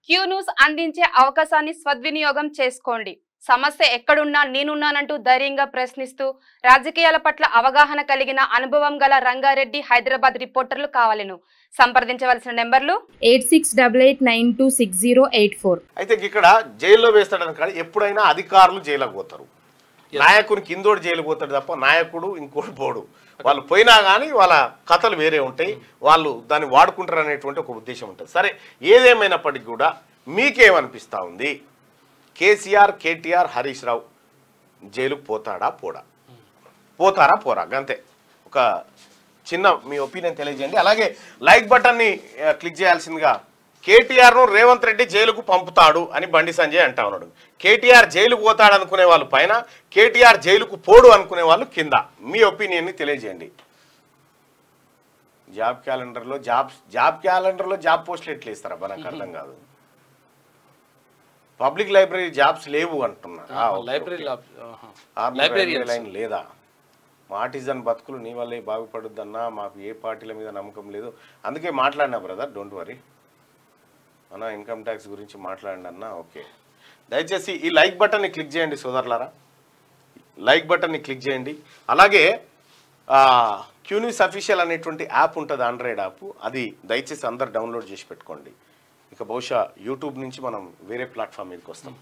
Q news అందించే అవకాశాన్ని సద్వినియోగం చేసుకోండి. సమస్య ఎక్కడున్నా నేనున్నానంటూ ధైర్యంగా ప్రశ్నిస్తూ రాజకీయాల పట్ల అవగాహన కలిగిన అనుభవం గల రంగారెడ్డి హైదరాబాద్ రిపోర్టర్లు కావాలను సంప్రదించవలసిన నెంబర్లు 8688926084. అయితే ఇక్కడ జైల్లో వేస్తాడని కాదు, ఎప్పుడైనా అధికారులు జైలుకు పోతారు. నాయకుని కిందోడు జైలు పోతాడు తప్ప నాయకుడు ఇంకోటి పోడు. వాళ్ళు పోయినా కానీ వాళ్ళ కథలు వేరే ఉంటాయి, వాళ్ళు దాన్ని వాడుకుంటారు అనేటువంటి ఒక ఉద్దేశం ఉంటుంది. సరే, ఏదేమైనప్పటికీ కూడా మీకేమనిపిస్తూ ఉంది? కేసీఆర్, కేటీఆర్, హరీష్ రావు జైలుకు పోతారా పోరా గంతే. ఒక చిన్న మీ ఒపీనియన్ తెలియజేయండి. అలాగే లైక్ బటన్ని క్లిక్ చేయాల్సిందిగా. కేటీఆర్ను రేవంత్ రెడ్డి జైలుకు పంపుతాడు అని బండి సంజయ్ అంటా ఉన్నాడు. కేటీఆర్ జైలుకు పోతాడు అనుకునే వాళ్ళు పైన, కేటీఆర్ జైలుకు పోడు అనుకునే వాళ్ళు కింద. మీ ఒపీనియన్ని తెలియజేయండి. జాబ్ క్యాలెండర్లో జాబ్ పోస్టులు ఎట్లా ఇస్తారా? నాకు అర్థం కాదు. పబ్లిక్ లైబ్రరీ జాబ్స్ లేవు అంటున్నారు. లైన్ లేదా? మాటిజన్ బతుకులు నీ వల్లే బాగుపడుద్దన్నా, మాకు ఏ పార్టీల మీద నమ్మకం లేదు, అందుకే మాట్లాడినా బ్రదర్, డోంట్ వరీ అన్నా, ఇన్కమ్ ట్యాక్స్ గురించి మాట్లాడండి అన్నా. ఓకే, దయచేసి ఈ లైక్ బటన్ని క్లిక్ చేయండి సోదరులారా, లైక్ బటన్ని క్లిక్ చేయండి. అలాగే క్యూ న్యూస్ అఫీషియల్ అనేటువంటి యాప్ ఉంటుంది, ఆండ్రాయిడ్ యాప్, అది దయచేసి అందరు డౌన్లోడ్ చేసి పెట్టుకోండి. ఇక బహుశా యూట్యూబ్ నుంచి మనం వేరే ప్లాట్ఫామ్ మీదకి వస్తాం.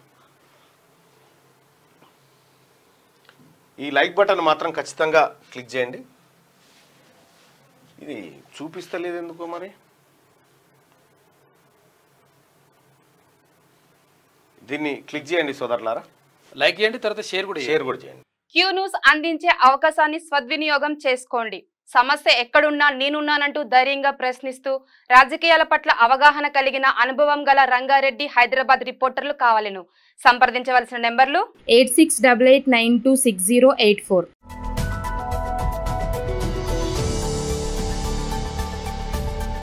ఈ లైక్ బటన్ మాత్రం ఖచ్చితంగా క్లిక్ చేయండి. ఇది చూపిస్తలేదు ఎందుకో మరి. దీన్ని క్లిక్ చేయండి సోదరులారా, లైక్ చేయండి, తర్వాత షేర్ కూడా చేయండి. క్యూ న్యూస్ అందించే అవకాశాన్ని సద్వినియోగం చేసుకోండి. సమస్య ఎక్కడున్నా నేనున్నానంటూ ధైర్యంగా ప్రశ్నిస్తూ రాజకీయాల పట్ల అవగాహన కలిగిన అనుభవం గల రంగారెడ్డి హైదరాబాద్ రిపోర్టర్లు కావాలను సంప్రదించవలసిన నెంబర్లు 8688926084.